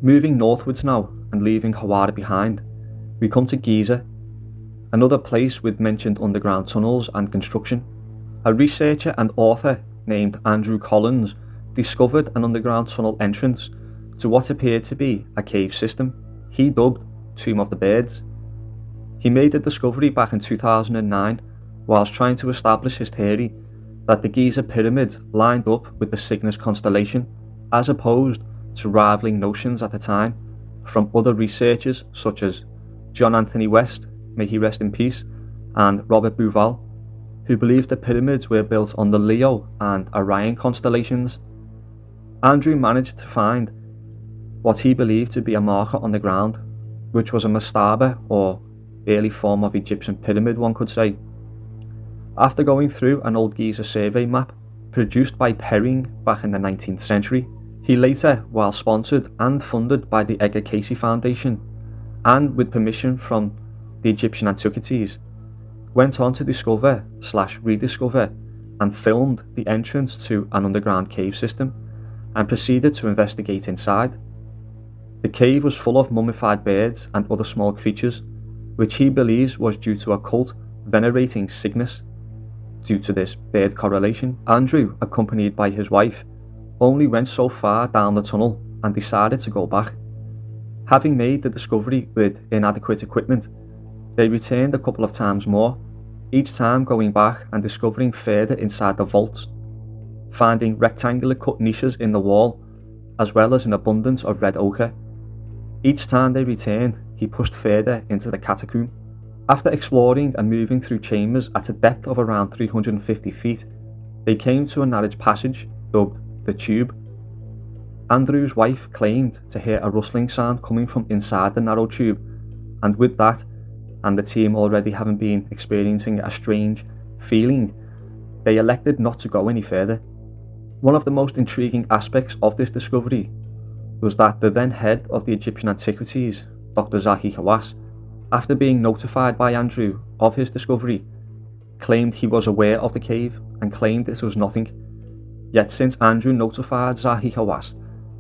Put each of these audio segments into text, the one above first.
Moving northwards now and leaving Hawara behind, we come to Giza, another place with mentioned underground tunnels and construction. A researcher and author named Andrew Collins discovered an underground tunnel entrance to what appeared to be a cave system he dubbed Tomb of the Birds. He made the discovery back in 2009 whilst trying to establish his theory that the Giza pyramids lined up with the Cygnus constellation, as opposed to rivaling notions at the time from other researchers such as John Anthony West, may he rest in peace, and Robert Bauval, who believed the pyramids were built on the Leo and Orion constellations. Andrew managed to find what he believed to be a marker on the ground, which was a mastaba, or early form of Egyptian pyramid, one could say. After going through an old Giza survey map produced by Perring back in the 19th century, he later, while sponsored and funded by the Edgar Cayce Foundation, and with permission from the Egyptian Antiquities, went on to discover/rediscover and filmed the entrance to an underground cave system and proceeded to investigate inside. The cave was full of mummified birds and other small creatures, which he believes was due to a cult venerating Cygnus. Due to this bird correlation, Andrew, accompanied by his wife, only went so far down the tunnel and decided to go back. Having made the discovery with inadequate equipment, they returned a couple of times more, each time going back and discovering further inside the vaults, finding rectangular cut niches in the wall, as well as an abundance of red ochre. Each time they returned, he pushed further into the catacomb. After exploring and moving through chambers at a depth of around 350 feet, they came to a narrow passage dubbed the Tube. Andrew's wife claimed to hear a rustling sound coming from inside the narrow tube, and with that, and the team already having been experiencing a strange feeling, they elected not to go any further. One of the most intriguing aspects of this discovery was that the then head of the Egyptian Antiquities, Dr. Zahi Hawass, after being notified by Andrew of his discovery, claimed he was aware of the cave and claimed it was nothing. Yet since Andrew notified Zahi Hawass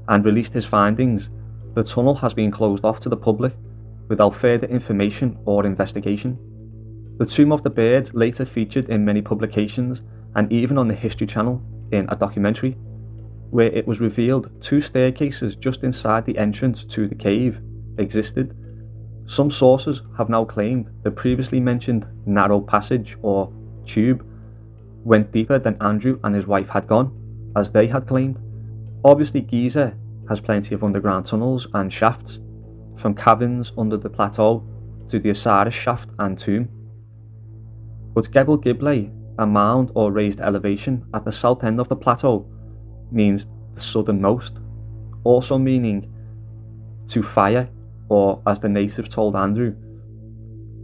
and released his findings, the tunnel has been closed off to the public without further information or investigation. The Tomb of the Birds later featured in many publications and even on the History Channel in a documentary, where it was revealed 2 staircases just inside the entrance to the cave existed. Some sources have now claimed the previously mentioned narrow passage or tube went deeper than Andrew and his wife had gone, as they had claimed. Obviously Giza has plenty of underground tunnels and shafts, from caverns under the plateau to the Osiris shaft and tomb. But Gebel Gibleh, a mound or raised elevation at the south end of the plateau, means the southernmost, also meaning to fire, or as the natives told Andrew,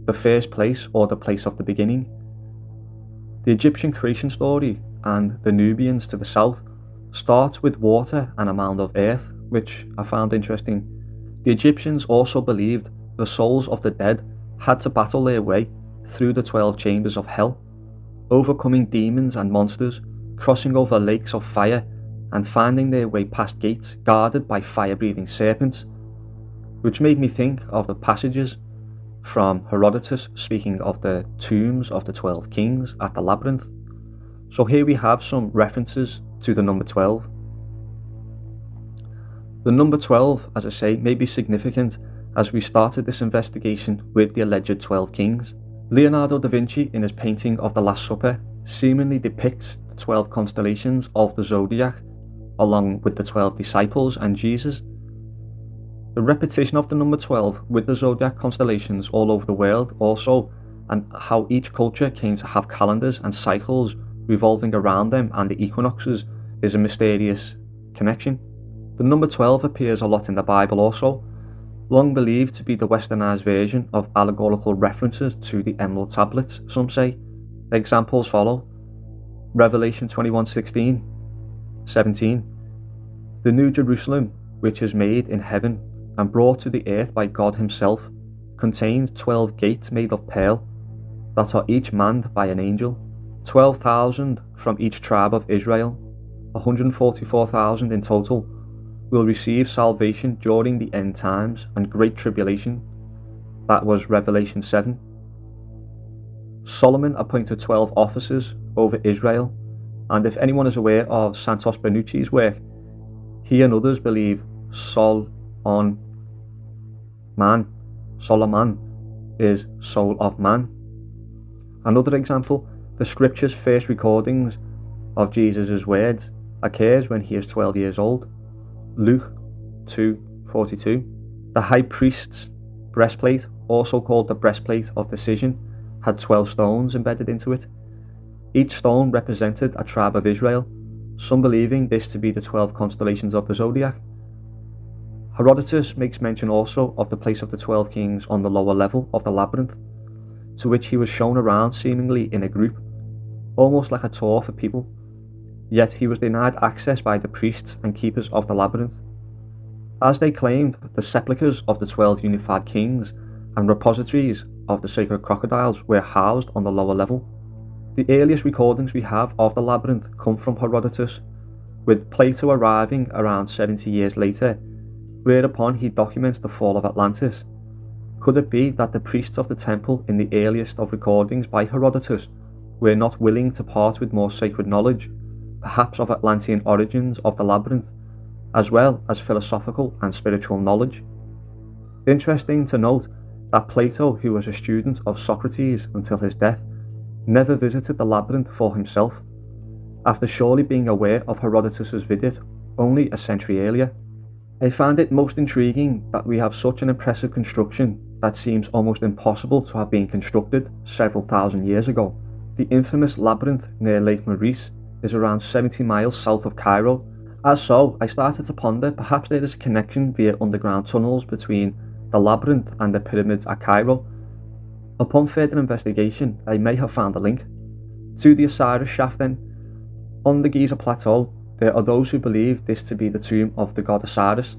the first place or the place of the beginning. The Egyptian creation story and the Nubians to the south starts with water and a mound of earth, which I found interesting. The Egyptians also believed the souls of the dead had to battle their way through the 12 chambers of hell, overcoming demons and monsters, crossing over lakes of fire, and finding their way past gates guarded by fire-breathing serpents, which made me think of the passages from Herodotus speaking of the tombs of the 12 kings at the Labyrinth. So here we have some references to the number 12. The number 12, as I say, may be significant as we started this investigation with the alleged 12 kings. Leonardo da Vinci, in his painting of the Last Supper, seemingly depicts the 12 constellations of the zodiac, along with the 12 disciples and Jesus. The repetition of the number 12 with the zodiac constellations all over the world also, and how each culture came to have calendars and cycles revolving around them and the equinoxes, is a mysterious connection. The number 12 appears a lot in the Bible also, long believed to be the westernized version of allegorical references to the Emerald Tablets, some say. The examples follow. Revelation 21:16, 17. The New Jerusalem, which is made in heaven and brought to the earth by God himself, contains 12 gates made of pearl, that are each manned by an angel, 12,000 from each tribe of Israel, 144,000 in total, will receive salvation during the end times and great tribulation. That was Revelation 7. Solomon appointed 12 officers over Israel, and if anyone is aware of Santos Bernucci's work, he and others believe Solomon is soul of man. Another example, the scripture's first recordings of Jesus' words occurs when he is 12 years old. Luke 2:42. The high priest's breastplate, also called the breastplate of decision, had 12 stones embedded into it. Each stone represented a tribe of Israel, some believing this to be the 12 constellations of the zodiac. Herodotus makes mention also of the place of the 12 kings on the lower level of the labyrinth, to which he was shown around seemingly in a group, almost like a tour for people, yet he was denied access by the priests and keepers of the labyrinth. As they claimed, the sepulchres of the 12 unified kings and repositories of the sacred crocodiles were housed on the lower level. The earliest recordings we have of the labyrinth come from Herodotus, with Plato arriving around 70 years later, whereupon he documents the fall of Atlantis. Could it be that the priests of the temple in the earliest of recordings by Herodotus were not willing to part with more sacred knowledge, perhaps of Atlantean origins of the labyrinth, as well as philosophical and spiritual knowledge? Interesting to note that Plato, who was a student of Socrates until his death, never visited the labyrinth for himself, after surely being aware of Herodotus' visit only a century earlier. I find it most intriguing that we have such an impressive construction that seems almost impossible to have been constructed several thousand years ago. The infamous labyrinth near Lake Maurice is around 70 miles south of Cairo. As so, I started to ponder perhaps there is a connection via underground tunnels between the labyrinth and the pyramids at Cairo. Upon further investigation, I may have found a link. To the Osiris shaft then, on the Giza plateau, there are those who believe this to be the tomb of the god Osiris,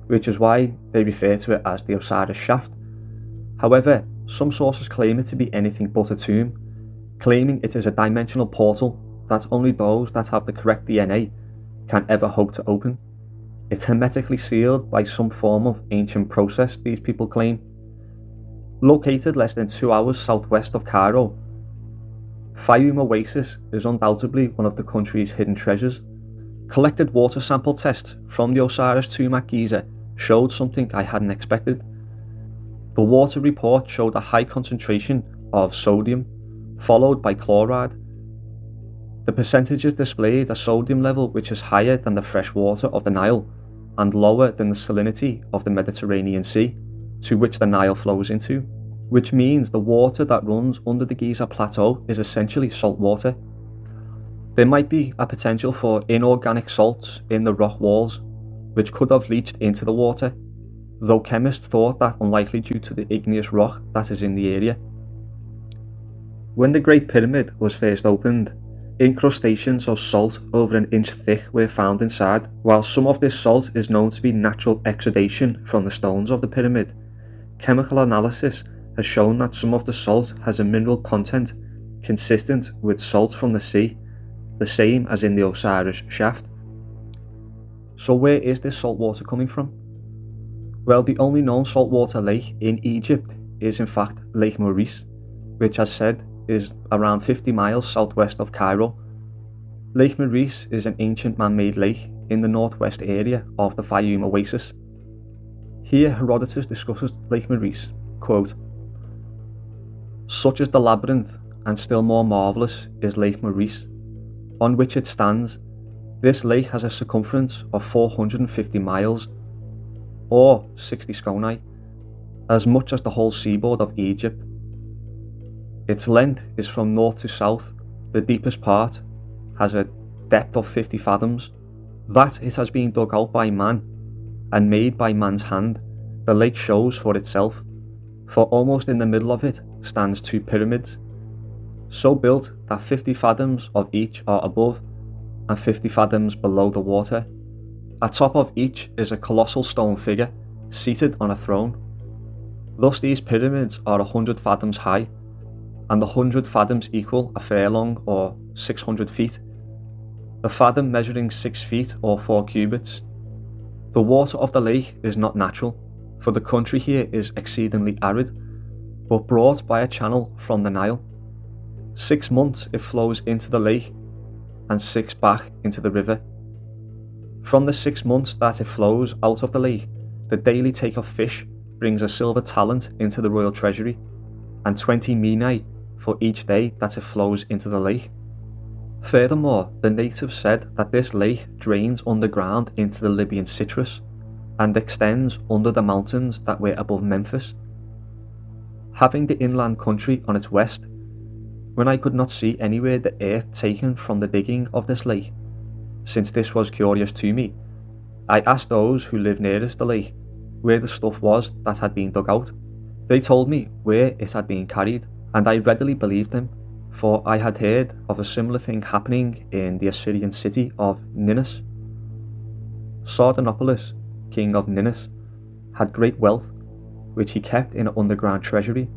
which is why they refer to it as the Osiris shaft. However, some sources claim it to be anything but a tomb, claiming it is a dimensional portal that only those that have the correct DNA can ever hope to open. It's hermetically sealed by some form of ancient process, these people claim. Located less than 2 hours southwest of Cairo, Fayum Oasis is undoubtedly one of the country's hidden treasures. Collected water sample tests from the Osiris tomb at Giza showed something I hadn't expected. The water report showed a high concentration of sodium, followed by chloride. The percentages displayed a sodium level which is higher than the fresh water of the Nile and lower than the salinity of the Mediterranean Sea, to which the Nile flows into, which means the water that runs under the Giza plateau is essentially salt water. There might be a potential for inorganic salts in the rock walls, which could have leached into the water, though chemists thought that unlikely due to the igneous rock that is in the area. When the Great Pyramid was first opened, incrustations of salt over an inch thick were found inside. While some of this salt is known to be natural exudation from the stones of the pyramid, chemical analysis has shown that some of the salt has a mineral content consistent with salt from the sea, the same as in the Osiris shaft. So where is this salt water coming from? Well, the only known saltwater lake in Egypt is in fact Lake Maurice, which as said is around 50 miles southwest of Cairo. Lake Maurice is an ancient man-made lake in the northwest area of the Fayum Oasis. Here Herodotus discusses Lake Maurice, quote, "Such is the labyrinth, and still more marvellous is Lake Maurice, on which it stands. This lake has a circumference of 450 miles, or 60 sconai, as much as the whole seaboard of Egypt. Its length is from north to south. The deepest part has a depth of 50 fathoms. That it has been dug out by man, and made by man's hand, the lake shows for itself, for almost in the middle of it stands 2 pyramids, so built that 50 fathoms of each are above and 50 fathoms below the water. Atop of each is a colossal stone figure seated on a throne. Thus these pyramids are 100 fathoms high, and the 100 fathoms equal a furlong or 600 feet, the fathom measuring 6 feet or 4 cubits. The water of the lake is not natural, for the country here is exceedingly arid, but brought by a channel from the Nile. 6 months it flows into the lake, and 6 back into the river. From the 6 months that it flows out of the lake, the daily take of fish brings a silver talent into the royal treasury, and 20 minae for each day that it flows into the lake. Furthermore, the natives said that this lake drains underground into the Libyan citrus, and extends under the mountains that were above Memphis. Having the inland country on its west, when I could not see anywhere the earth taken from the digging of this lake, since this was curious to me, I asked those who lived nearest the lake where the stuff was that had been dug out. They told me where it had been carried, and I readily believed them, for I had heard of a similar thing happening in the Assyrian city of Ninus. Sardanapalus, king of Ninus, had great wealth, which he kept in an underground treasury.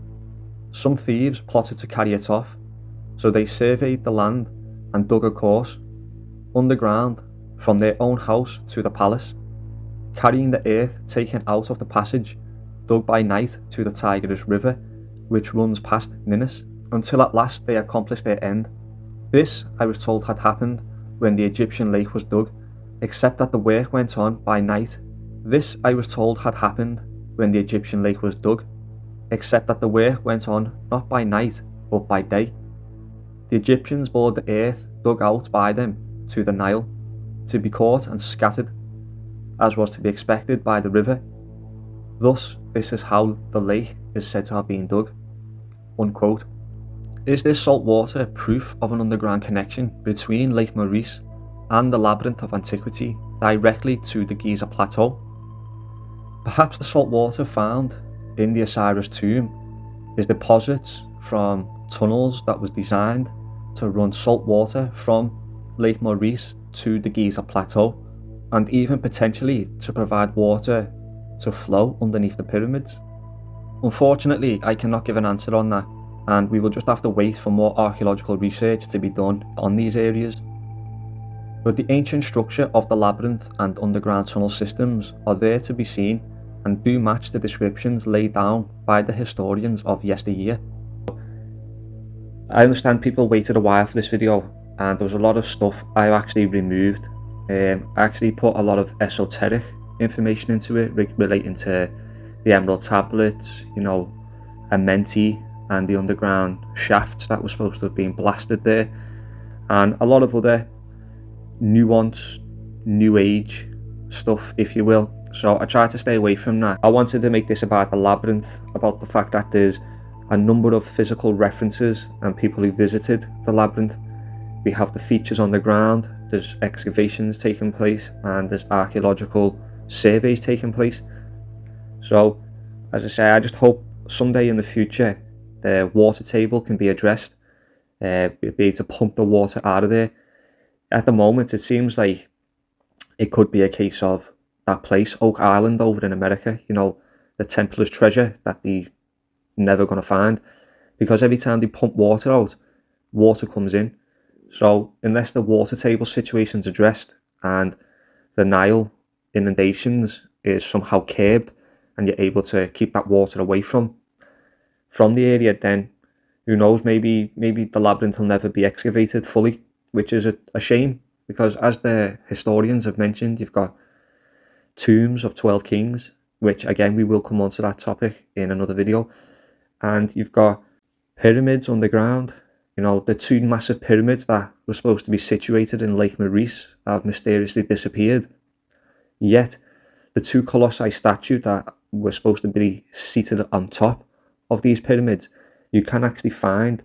Some thieves plotted to carry it off, so they surveyed the land and dug a course underground from their own house to the palace, carrying the earth taken out of the passage dug by night to the Tigris river, which runs past Ninus, until at last they accomplished their end. This, I was told, had happened when the Egyptian lake was dug, except that the work went on by night. This, I was told, had happened when the Egyptian lake was dug, except that the work went on not by night, but by day. The Egyptians bore the earth dug out by them to the Nile, to be caught and scattered, as was to be expected by the river. Thus, this is how the lake is said to have been dug." Unquote. Is this salt water proof of an underground connection between Lake Maurice and the Labyrinth of antiquity directly to the Giza Plateau? Perhaps the salt water found in the Osiris tomb is deposits from tunnels that was designed to run salt water from Lake Maurice to the Giza Plateau, and even potentially to provide water to flow underneath the pyramids. Unfortunately, I cannot give an answer on that, and we will just have to wait for more archaeological research to be done on these areas. But the ancient structure of the labyrinth and underground tunnel systems are there to be seen, and do match the descriptions laid down by the historians of yesteryear. I understand people waited a while for this video, and there was a lot of stuff I actually removed. I actually put a lot of esoteric information into it relating to the Emerald Tablets, Amenti, and the underground shafts that were supposed to have been blasted there, and a lot of other nuanced, new age stuff, if you will. So I tried to stay away from that. I wanted to make this about the labyrinth, about the fact that there's a number of physical references and people who visited the labyrinth. We have the features on the ground, there's excavations taking place, and there's archaeological surveys taking place. So, as I say, I just hope someday in the future the water table can be addressed, be able to pump the water out of there. At the moment, it seems like it could be a case of that place, Oak Island over in America, the Templar's treasure that they never going to find, because every time they pump water out, water comes in. So unless the water table situation's addressed and the Nile inundations is somehow curbed, and you're able to keep that water away from the area, then who knows, maybe the labyrinth will never be excavated fully, which is a shame, because as the historians have mentioned, you've got tombs of 12 kings, which again we will come on to that topic in another video, and you've got pyramids underground. The two massive pyramids that were supposed to be situated in Lake Maurice have mysteriously disappeared, yet the two colossi statues that were supposed to be seated on top of these pyramids, you can actually find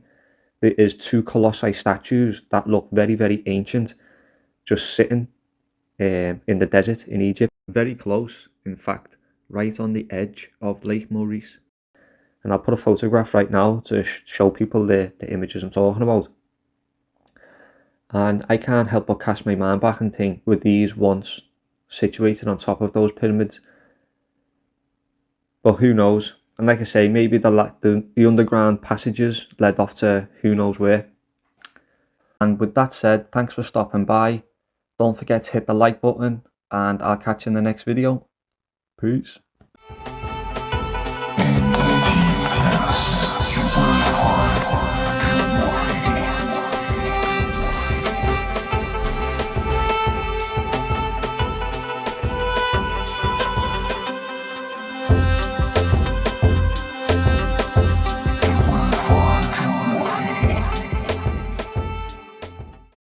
there is two colossi statues that look very, very ancient, just sitting in the desert in Egypt. Very close, in fact, right on the edge of Lake Maurice. And I'll put a photograph right now to show people the images I'm talking about. And I can't help but cast my mind back and think, were these once situated on top of those pyramids? But who knows? And like I say, maybe the underground passages led off to who knows where. And with that said, thanks for stopping by. Don't forget to hit the like button, and I'll catch you in the next video. Peace.